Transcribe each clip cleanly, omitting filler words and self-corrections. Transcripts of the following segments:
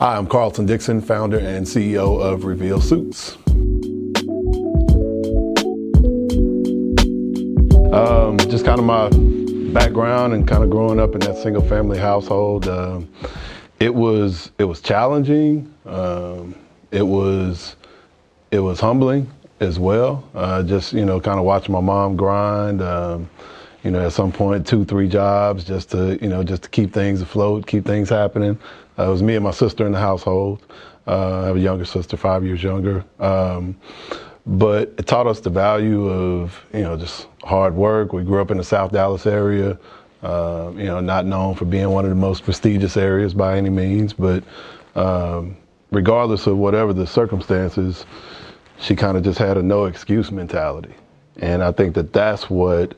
Hi, I'm Carlton Dixon, founder and CEO of Reveal Suits. Just kind of my background and kind of growing up in that single family household. It was challenging. It was humbling as well. Just, kind of watching my mom grind. At some point, 2-3 jobs just to keep things afloat, keep things happening. It was me and my sister in the household. I have a younger sister, 5 years younger. But it taught us the value of, just hard work. We grew up in the South Dallas area, not known for being one of the most prestigious areas by any means, but regardless of whatever the circumstances, she kind of just had a no excuse mentality. And I think that that's what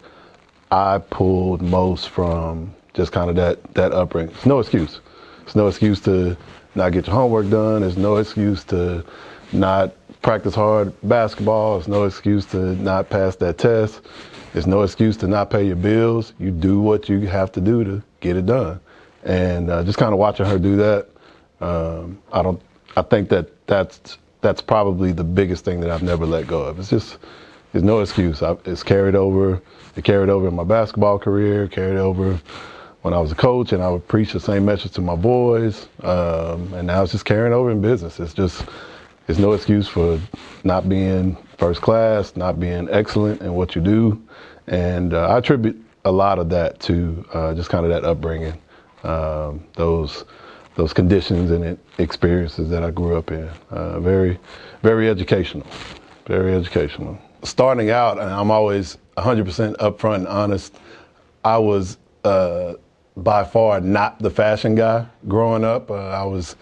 I pulled most from just kind of that upbringing. It's no excuse. It's no excuse to not get your homework done. There's no excuse to not practice hard basketball. There's no excuse to not pass that test. There's no excuse to not pay your bills. You do what you have to do to get it done. And just kind of watching her do that, I think that's probably the biggest thing that I've never let go of. There's no excuse. It's carried over. It carried over in my basketball career, carried over when I was a coach, and I would preach the same message to my boys. And now it's just carrying over in business. There's no excuse for not being first class, not being excellent in what you do. And I attribute a lot of that to just kind of that upbringing, those conditions and experiences that I grew up in. Very, very educational, very educational. Starting out, and I'm always 100% upfront and honest, I was by far not the fashion guy growing up. I was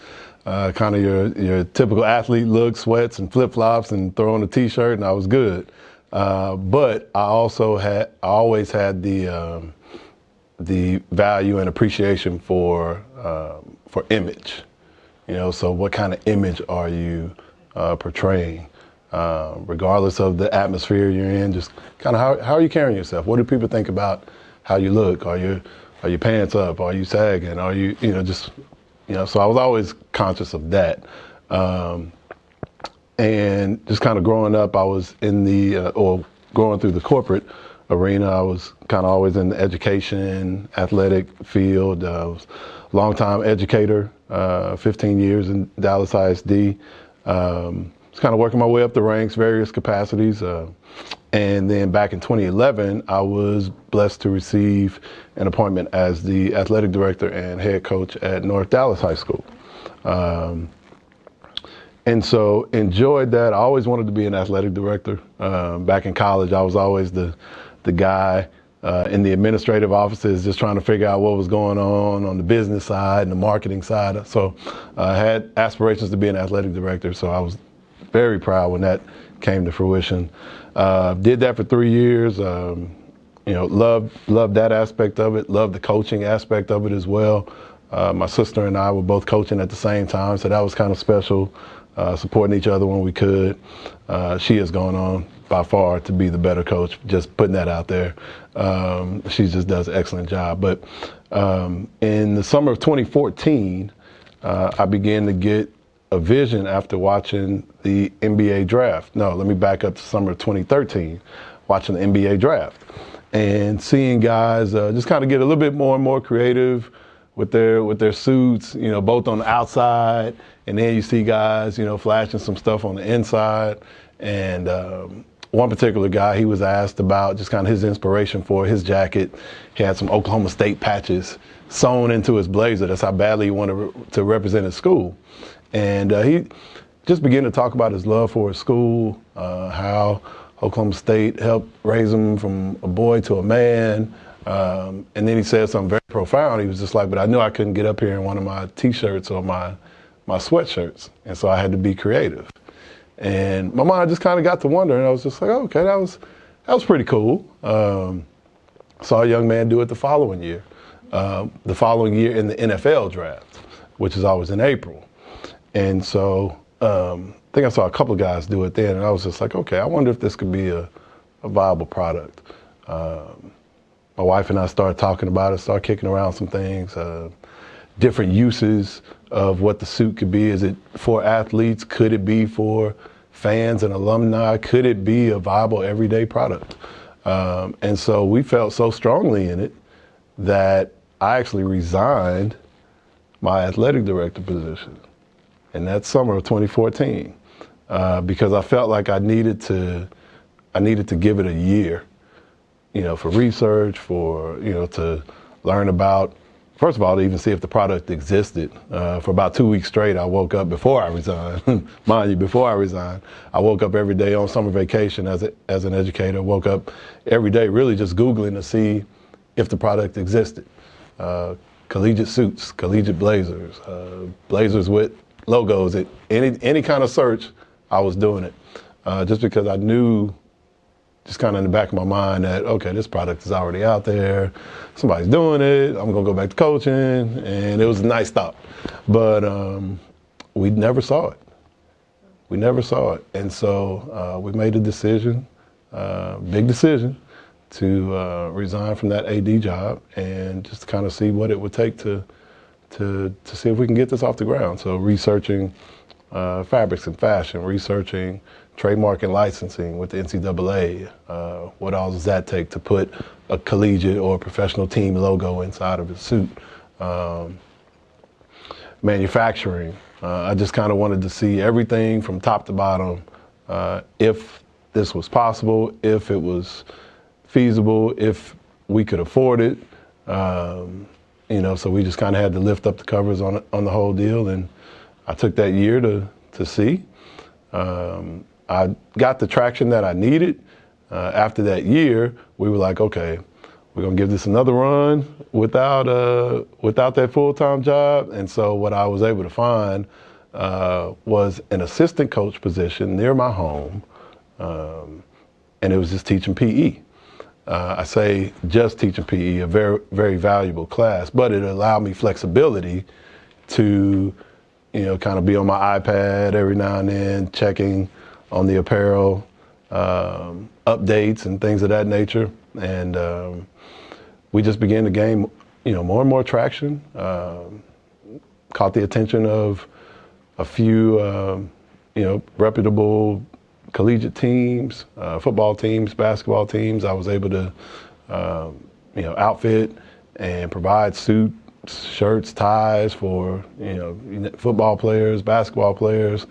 kind of your typical athlete look, sweats and flip-flops and throw on a t-shirt, and I was good. But I always had the value and appreciation for image. So what kind of image are you portraying? Regardless of the atmosphere you're in, just kind of how are you carrying yourself? What do people think about how you look? Are your pants up? Are you sagging? Are you, so I was always conscious of that. And just kind of growing up, I was in growing through the corporate arena, I was kind of always in the education, athletic field. I was a longtime educator, 15 years in Dallas ISD. Was kind of working my way up the ranks, various capacities. And then back in 2011, I was blessed to receive an appointment as the athletic director and head coach at North Dallas High School. And so enjoyed that. I always wanted to be an athletic director. Back in college, I was always the guy in the administrative offices just trying to figure out what was going on the business side and the marketing side. So I had aspirations to be an athletic director, so I was very proud when that came to fruition. Did that for 3 years. Loved that aspect of it. Loved the coaching aspect of it as well. My sister and I were both coaching at the same time, so that was kind of special. Supporting each other when we could. She has gone on by far to be the better coach. Just putting that out there. She just does an excellent job. But in the summer of 2014, I began to get a vision after watching the NBA draft. No, let me back up to summer of 2013, watching the NBA draft and seeing guys just kind of get a little bit more and more creative with their suits, both on the outside, and then you see guys, flashing some stuff on the inside. And one particular guy, he was asked about just kind of his inspiration for his jacket. He had some Oklahoma State patches sewn into his blazer. That's how badly he wanted to represent his school. And he just began to talk about his love for his school, how Oklahoma State helped raise him from a boy to a man. And then he said something very profound. He was just like, but I knew I couldn't get up here in one of my t-shirts or my sweatshirts. And so I had to be creative. And my mind just kind of got to wondering. I was just like, oh, okay, that was pretty cool. Saw a young man do it the following year in the NFL draft, which is always in April. And so I think I saw a couple of guys do it then, and I was just like, okay, I wonder if this could be a viable product. My wife and I started talking about it, started kicking around some things, different uses of what the suit could be. Is it for athletes? Could it be for fans and alumni? Could it be a viable everyday product? And so we felt so strongly in it that I actually resigned my athletic director position in that summer of 2014 because I felt like I needed to give it a year, for research, to learn about, first of all, to even see if the product existed. For about 2 weeks straight, I woke up before I resigned, mind you, before I resigned, I woke up every day on summer vacation as an educator, woke up every day really just Googling to see if the product existed. Collegiate suits, collegiate blazers, blazers with logos, any kind of search, I was doing it. Just because I knew, just kind of in the back of my mind, that, okay, this product is already out there, somebody's doing it, I'm gonna go back to coaching, and it was a nice thought. But we never saw it. We never saw it. And so we made a decision, big decision, to resign from that AD job and just kind of see what it would take to see if we can get this off the ground. So researching fabrics and fashion, researching trademark and licensing with the NCAA. What all does that take to put a collegiate or professional team logo inside of a suit? Manufacturing. I just kind of wanted to see everything from top to bottom, if this was possible, if it was feasible, if we could afford it. So we just kind of had to lift up the covers on the whole deal, and I took that year to see. I got the traction that I needed. After that year, we were like, okay, we're gonna give this another run without that full-time job. And so what I was able to find was an assistant coach position near my home, and it was just teaching PE. I say just teaching PE, a very, very valuable class, but it allowed me flexibility to, kind of be on my iPad every now and then, checking on the apparel, updates and things of that nature. And we just began to gain, more and more traction, caught the attention of a few, reputable collegiate teams, football teams, basketball teams. I was able to, outfit and provide suits, shirts, ties for, football players, basketball players.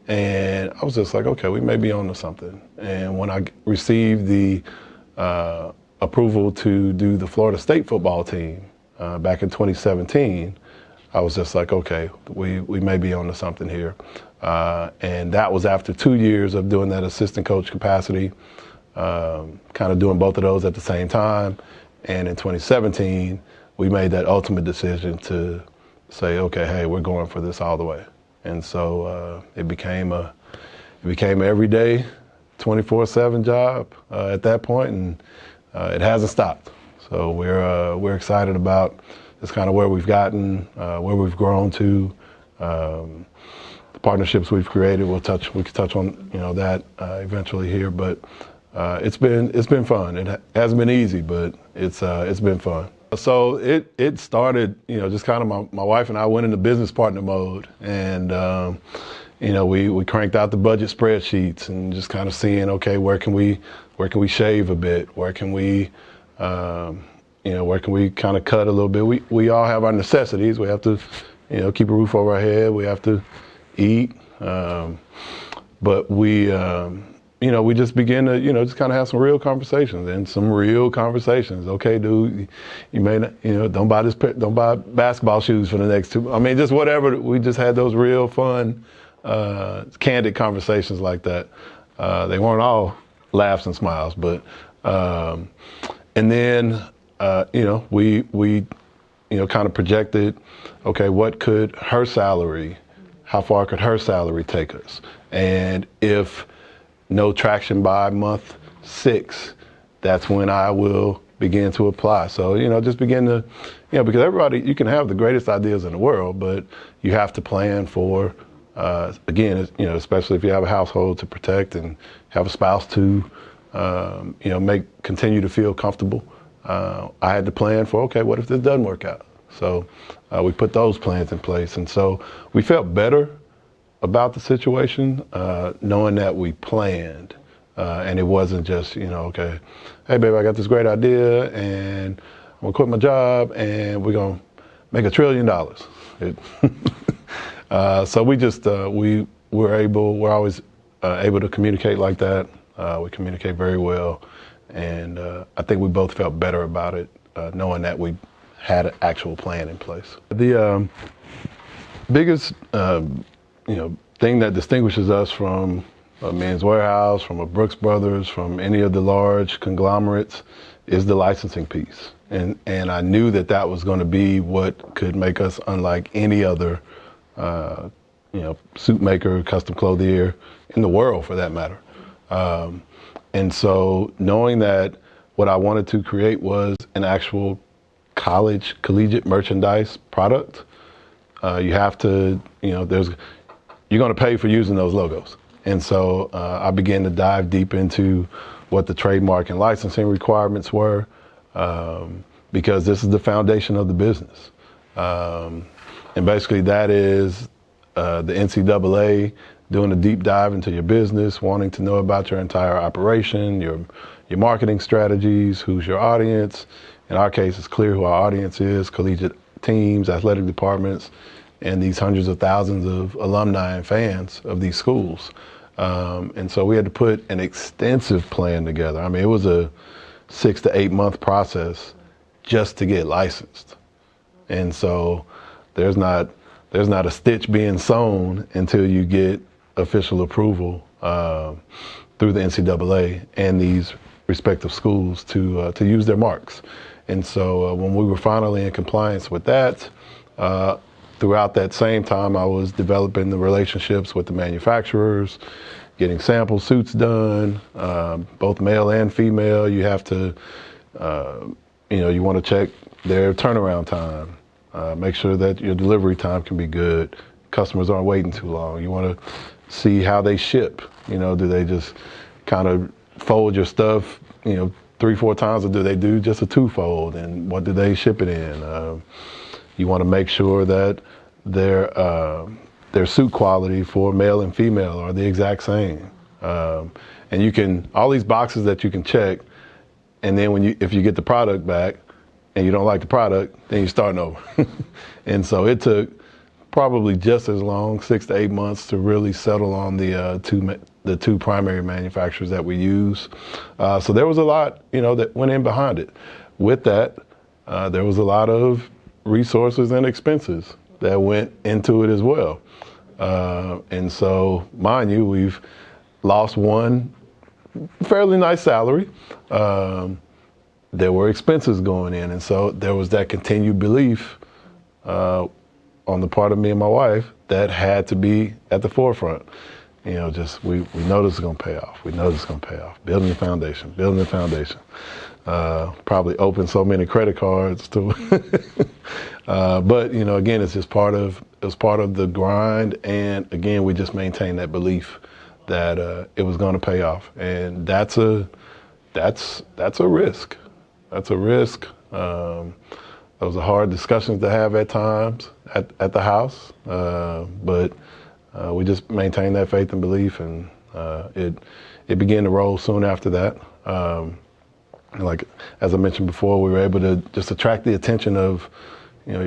And I was just like, okay, we may be on to something. And when I received the approval to do the Florida State football team back in 2017, I was just like, okay, we may be on to something here. And that was after 2 years of doing that assistant coach capacity, kind of doing both of those at the same time. And in 2017, we made that ultimate decision to say, okay, hey, we're going for this all the way. And so it became an everyday 24/7 job at that point, and it hasn't stopped. So we're excited about just kind of where we've gotten, where we've grown to. The partnerships we've created, we could touch on that eventually here, but it's been fun. It hasn't been easy, but it's been fun. So it started, just kind of my wife and I went into business partner mode, and we cranked out the budget spreadsheets and just kind of seeing, okay, where can we shave a bit, where can we kind of cut a little bit. We all have our necessities. We have to keep a roof over our head. We have to eat, but we just begin to, just kind of have some real conversations. Okay, dude, you may not, don't buy basketball shoes for the next 2. I mean, just whatever. We just had those real fun, candid conversations like that. They weren't all laughs and smiles, but, and then, we kind of projected, okay, what could her salary, how far could her salary take us? And if no traction by month 6, that's when I will begin to apply. So, just begin to, because everybody, you can have the greatest ideas in the world, but you have to plan for, again, especially if you have a household to protect and have a spouse to, continue to feel comfortable. I had to plan for, okay, what if this doesn't work out? So we put those plans in place. And so we felt better about the situation, knowing that we planned. And it wasn't just, okay, hey, babe, I got this great idea, and I'm going to quit my job, and we're going to make $1 trillion. So we're always able to communicate like that. We communicate very well. And I think we both felt better about it, knowing that we had an actual plan in place. The biggest, thing that distinguishes us from a Men's Warehouse, from a Brooks Brothers, from any of the large conglomerates is the licensing piece. And I knew that was going to be what could make us unlike any other, suit maker, custom clothier in the world for that matter. And so knowing that what I wanted to create was an actual collegiate merchandise product, you have to, you're going to pay for using those logos. And so I began to dive deep into what the trademark and licensing requirements were, because this is the foundation of the business. And basically that is the NCAA doing a deep dive into your business, wanting to know about your entire operation, your marketing strategies, who's your audience. In our case, it's clear who our audience is: collegiate teams, athletic departments, and these hundreds of thousands of alumni and fans of these schools. And so we had to put an extensive plan together. I mean, it was a 6 to 8 month process just to get licensed. And so there's not a stitch being sewn until you get official approval through the NCAA and these respective schools to use their marks. And so when we were finally in compliance with that, throughout that same time, I was developing the relationships with the manufacturers, getting sample suits done, both male and female. You have to, you want to check their turnaround time, make sure that your delivery time can be good. Customers aren't waiting too long. You want to see how they ship. Do they just kind of fold your stuff, 3-4 times, or do they do just a 2-fold? And what do they ship it in? You want to make sure that their suit quality for male and female are the exact same. And all these boxes that you can check, and then if you get the product back and you don't like the product, then you're starting over. And so it took probably just as long, 6 to 8 months, to really settle on the two primary manufacturers that we use. So there was a lot, that went in behind it. With that, there was a lot of resources and expenses that went into it as well. And so, mind you, we've lost one fairly nice salary. There were expenses going in, and so there was that continued belief on the part of me and my wife that had to be at the forefront. We know this is going to pay off. We know this is going to pay off. Building the foundation. Probably open so many credit cards to, but again, it's just part of the grind. And again, we just maintained that belief that it was going to pay off, and that's a risk. That's a risk. Those are hard discussions to have at times at the house, but we just maintained that faith and belief, and it began to roll soon after that. Like, as I mentioned before, we were able to just attract the attention of,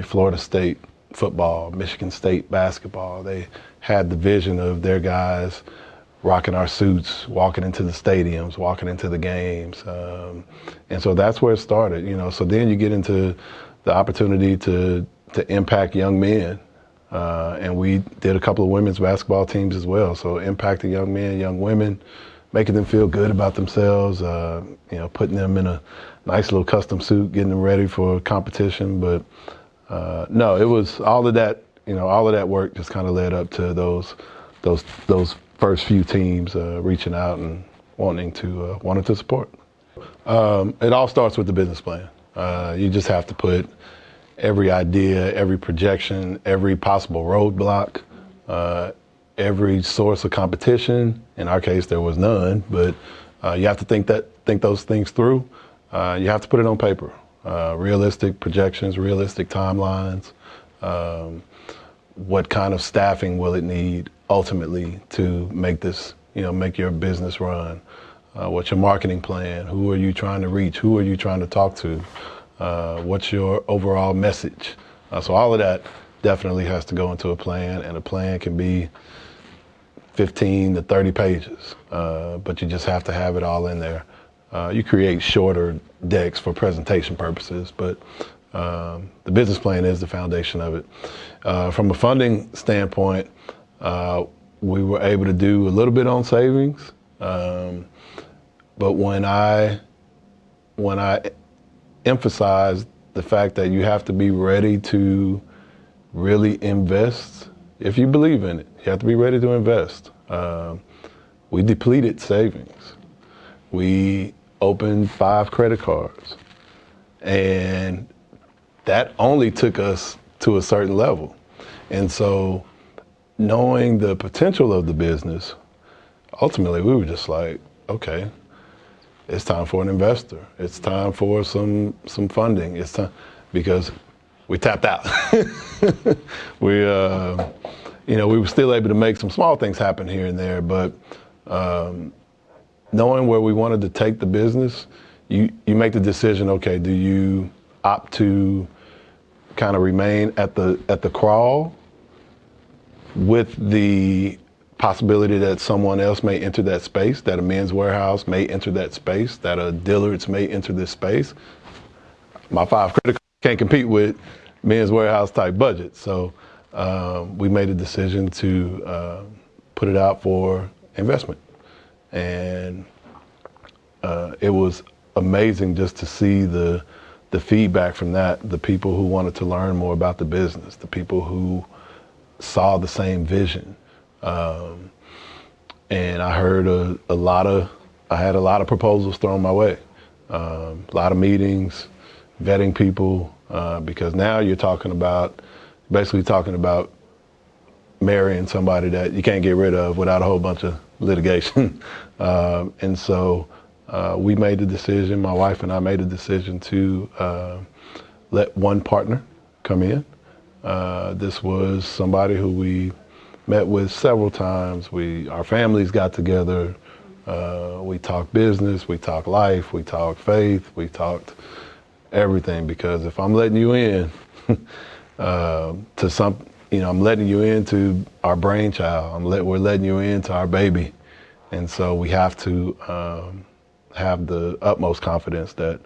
Florida State football, Michigan State basketball. They had the vision of their guys rocking our suits, walking into the stadiums, walking into the games. And so that's where it started, So then you get into the opportunity to impact young men. And we did a couple of women's basketball teams as well. So impacting young men, young women, making them feel good about themselves, putting them in a nice little custom suit, getting them ready for competition. But no, it was all of that. All of that work just kind of led up to those first few teams reaching out and wanting to support. It all starts with the business plan. You just have to put every idea, every projection, every possible roadblock, every source of competition. In our case, there was none, but you have to think those things through. You have to put it on paper. Realistic projections, realistic timelines, What kind of staffing will it need ultimately to make this, make your business run? What's your marketing plan? Who are you trying to reach? Who are you trying to talk to? What's your overall message? So all of that definitely has to go into a plan, and a plan can be 15 to 30 pages, but you just have to have it all in there. You create shorter decks for presentation purposes, but the business plan is the foundation of it. From a funding standpoint, we were able to do a little bit on savings, but when I emphasized the fact that you have to be ready to really invest, if you believe in it, you have to be ready to invest. We depleted savings. We opened 5 credit cards, and that only took us to a certain level. And so knowing the potential of the business, ultimately we were just like, okay, it's time for an investor. It's time for some funding. It's time, because we tapped out. We were still able to make some small things happen here and there, but knowing where we wanted to take the business, you make the decision, okay, do you opt to kind of remain at the crawl with the possibility that someone else may enter that space, that a Men's Warehouse may enter that space, that a Dillard's may enter this space? My 5 credit cards can't compete with Men's Warehouse type budget. So we made a decision to put it out for investment. And it was amazing just to see the feedback from that, the people who wanted to learn more about the business, the people who saw the same vision. And I heard I had a lot of proposals thrown my way, a lot of meetings, vetting people, because now you're basically talking about marrying somebody that you can't get rid of without a whole bunch of litigation. And so we made the decision, my wife and I made a decision to let one partner come in. This was somebody who we met with several times. Our families got together. We talked business, we talked life, we talked faith, we talked everything. Because if I'm letting you in to some, I'm letting you into our brainchild. We're letting you into our baby, and so we have to have the utmost confidence that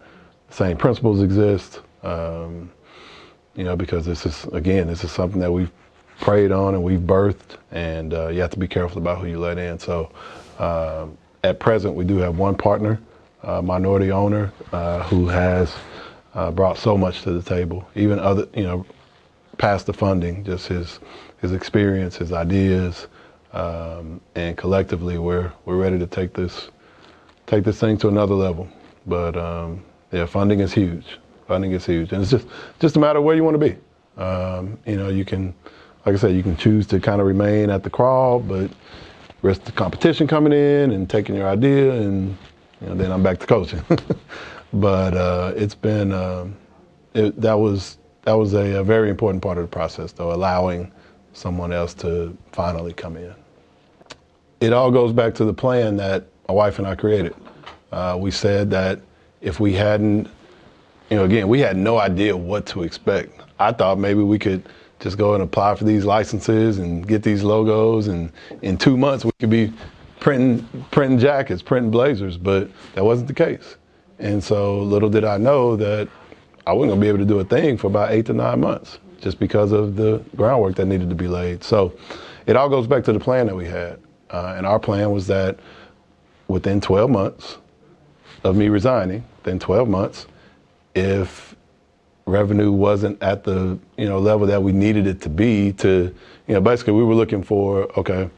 the same principles exist. Because this is something that we've prayed on and we've birthed, and you have to be careful about who you let in. So at present, we do have one partner, minority owner, who has brought so much to the table, even other, past the funding, just his experience, his ideas, and collectively we're ready to take this thing to another level. But funding is huge. Funding is huge, and it's just a matter of where you want to be. You can, like I said, you can choose to kind of remain at the crawl, but risk the competition coming in and taking your idea, and then I'm back to coaching. But it's been that was a very important part of the process, though, allowing someone else to finally come in. It all goes back to the plan that my wife and I created. We said that if we hadn't, we had no idea what to expect. I thought maybe we could just go and apply for these licenses and get these logos, and in 2 months we could be printing jackets, printing blazers, but that wasn't the case. And so little did I know that I wasn't gonna be able to do a thing for about 8 to 9 months, just because of the groundwork that needed to be laid. So it all goes back to the plan that we had. And our plan was that within 12 months of me resigning, within 12 months, if revenue wasn't at the level that we needed it to be, to basically we were looking for, okay,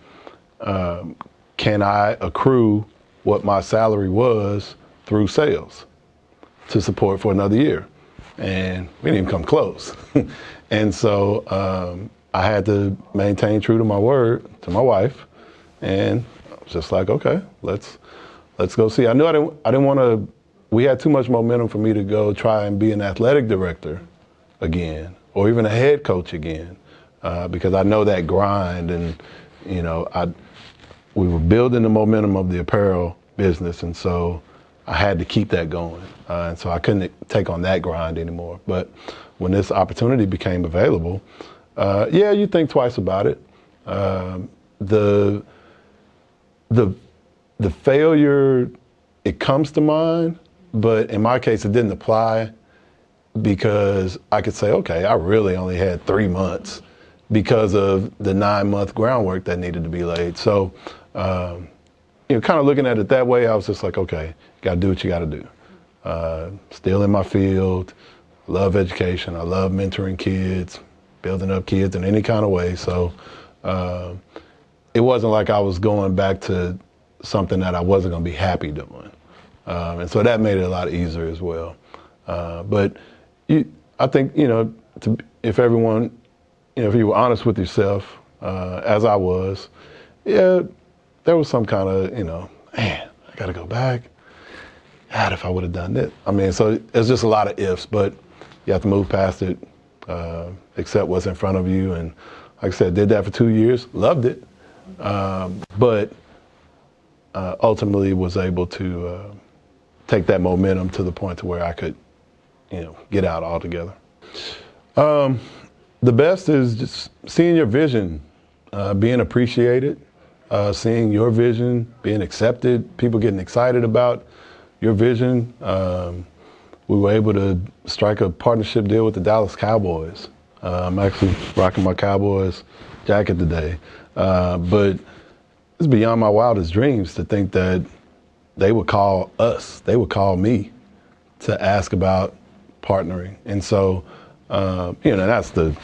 can I accrue what my salary was through sales to support for another year? And we didn't even come close. And so I had to maintain true to my word to my wife, and I was just like, okay, let's go see. I knew I didn't want to. We had too much momentum for me to go try and be an athletic director again, or even a head coach again, because I know that grind, and we were building the momentum of the apparel business, and so I had to keep that going, and so I couldn't take on that grind anymore. But when this opportunity became available, you think twice about it. The failure, it comes to mind, but in my case, it didn't apply, because I could say, okay, I really only had 3 months because of the 9-month groundwork that needed to be laid. So, kind of looking at it that way, I was just like, okay, you got to do what you got to do. Still in my field, love education. I love mentoring kids, building up kids in any kind of way. So it wasn't like I was going back to something that I wasn't going to be happy doing. And so that made it a lot easier as well. But I think, if everyone, if you were honest with yourself, as I was, there was some kind of, man, I got to go back. God, if I would have done this. I mean, so it's just a lot of ifs, but you have to move past it, accept what's in front of you. And like I said, did that for 2 years, loved it, but ultimately was able to take that momentum to the point to where I could, get out altogether. The best is just seeing your vision, being appreciated, seeing your vision, being accepted, people getting excited about your vision. We were able to strike a partnership deal with the Dallas Cowboys. I'm actually rocking my Cowboys jacket today. But it's beyond my wildest dreams to think that they would call us, they would call me to ask about partnering. And so, that's the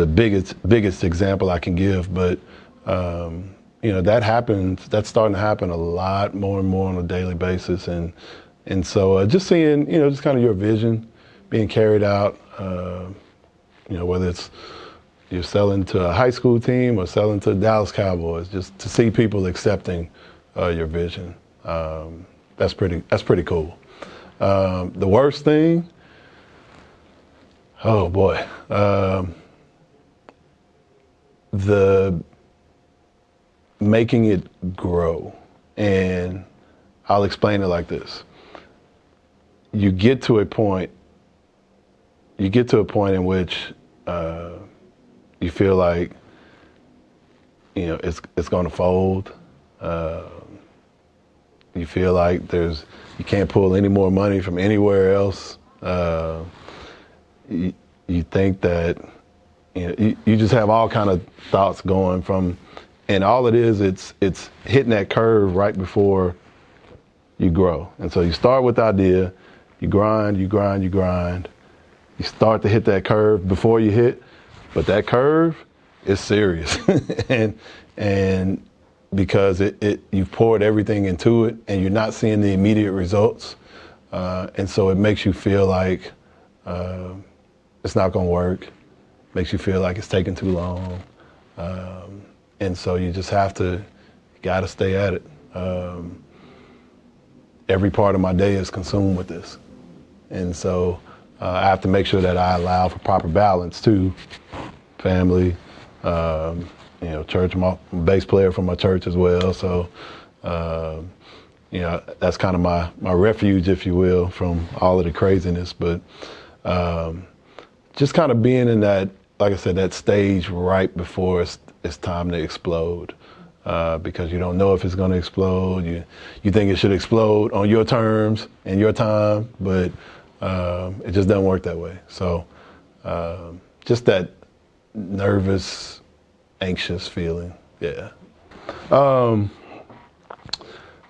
biggest example I can give. But, that happens, that's starting to happen a lot more and more on a daily basis. And so just seeing, just kind of your vision being carried out, whether it's you're selling to a high school team or selling to the Dallas Cowboys, just to see people accepting your vision. That's pretty cool. The worst thing, oh boy, the making it grow. And I'll explain it like this. You get to a point in which you feel like, it's going to fold. You feel like you can't pull any more money from anywhere else. You think that, you just have all kind of thoughts going from, and all it is, it's hitting that curve right before you grow. And so you start with the idea, you grind. You start to hit that curve before you hit, but that curve is serious. and because you've poured everything into it and you're not seeing the immediate results. And so it makes you feel like it's not gonna work, makes you feel like it's taking too long. And so you just gotta stay at it. Every part of my day is consumed with this. And so I have to make sure that I allow for proper balance too. Family, church, I'm a bass player for my church as well. So, that's kind of my refuge, if you will, from all of the craziness. But just kind of being in that, like I said, that stage right before it's time to explode. Because you don't know if it's going to explode. You think it should explode on your terms and your time, but it just doesn't work that way. So just that nervous, anxious feeling, yeah.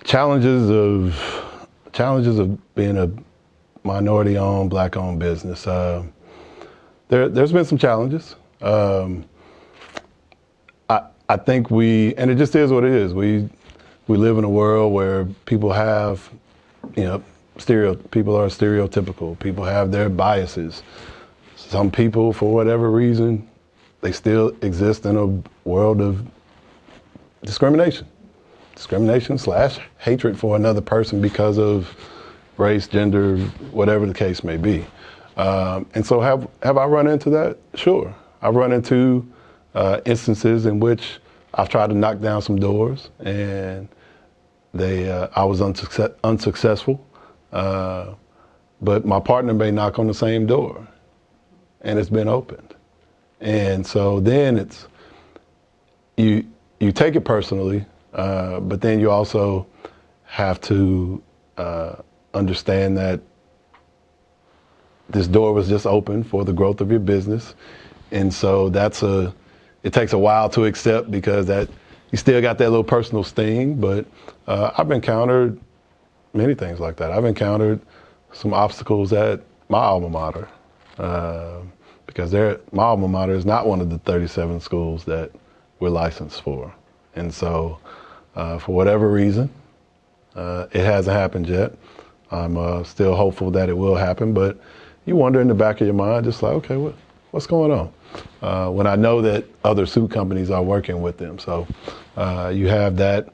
Challenges of being a minority-owned, black-owned business. There's been some challenges. I think and it just is what it is. We live in a world where people have, people are stereotypical. People have their biases. Some people, for whatever reason, they still exist in a world of discrimination / hatred for another person because of race, gender, whatever the case may be. And so have I run into that? Sure. I've run into instances in which I've tried to knock down some doors and I was unsuccessful. But my partner may knock on the same door and it's been opened. And so then you take it personally, but then you also have to understand that this door was just open for the growth of your business. And so it takes a while to accept because you still got that little personal sting, but I've encountered many things like that. I've encountered some obstacles at my alma mater because my alma mater is not one of the 37 schools that we're licensed for. And so for whatever reason, it hasn't happened yet. I'm still hopeful that it will happen, but you wonder in the back of your mind, just like, okay, what's going on? When I know that other suit companies are working with them. So you have that,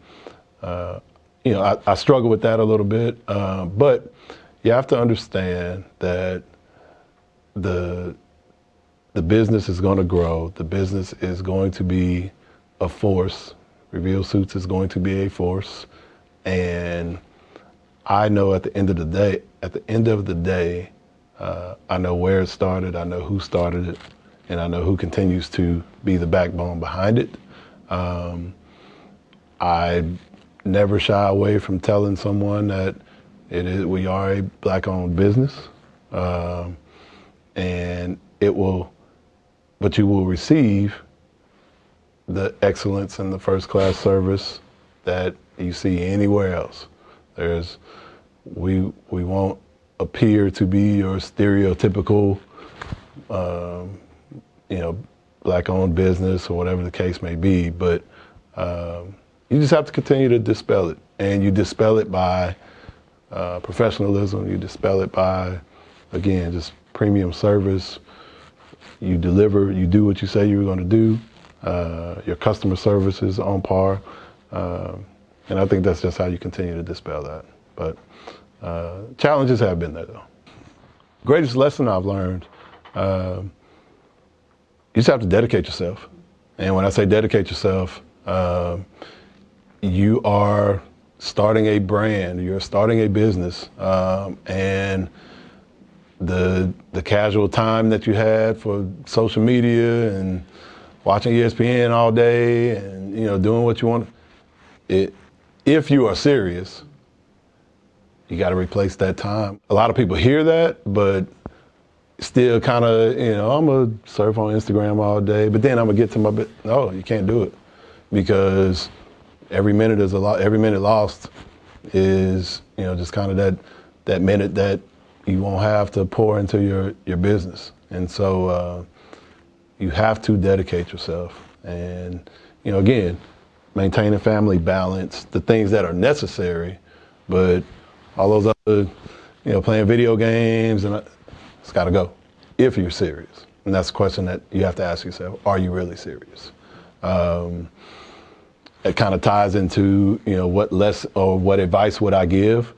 I struggle with that a little bit, but you have to understand that the business is going to grow. The business is going to be a force. Reveal Suits is going to be a force. And I know at the end of the day, I know where it started, I know who started it, and I know who continues to be the backbone behind it. I never shy away from telling someone that we are a Black-owned business, and but you will receive the excellence and the first-class service that you see anywhere else. We won't appear to be your stereotypical, Black-owned business or whatever the case may be, but you just have to continue to dispel it, and you dispel it by professionalism. You dispel it by, again, just premium service. You deliver. You do what you say you were going to do. Your customer service is on par, and I think that's just how you continue to dispel that. But challenges have been there, though. Greatest lesson I've learned, you just have to dedicate yourself. And when I say dedicate yourself, you are starting a brand, you're starting a business, and the casual time that you had for social media and watching ESPN all day and doing what you want, if you are serious, you got to replace that time. A lot of people hear that, but still kind of, I'm going to surf on Instagram all day, but then I'm going to get to my bit. No, you can't do it because every minute lost is, just kind of that minute that you won't have to pour into your business. And so you have to dedicate yourself and, again, maintaining family balance, the things that are necessary, but all those other, playing video games, and it's got to go if you're serious. And that's a question that you have to ask yourself, are you really serious? It kind of ties into, what advice would I give?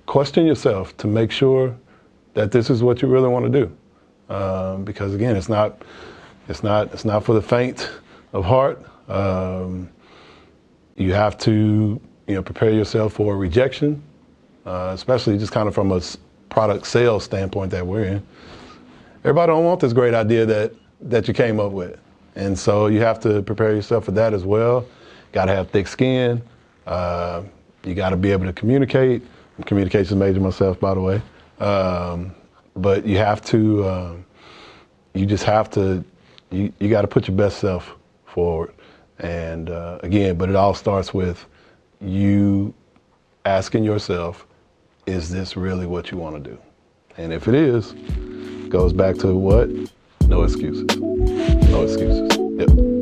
Question yourself to make sure that this is what you really want to do. Because again, it's not for the faint of heart. You have to, prepare yourself for rejection, especially just kind of from a product sales standpoint that we're in. Everybody don't want this great idea that you came up with. And so you have to prepare yourself for that as well. Got to have thick skin. You got to be able to communicate. I'm a communications major myself, by the way. But you have to, you got to put your best self forward. And again, but it all starts with you asking yourself, is this really what you want to do? And if it is, goes back to what? No excuses. No excuses. Yep.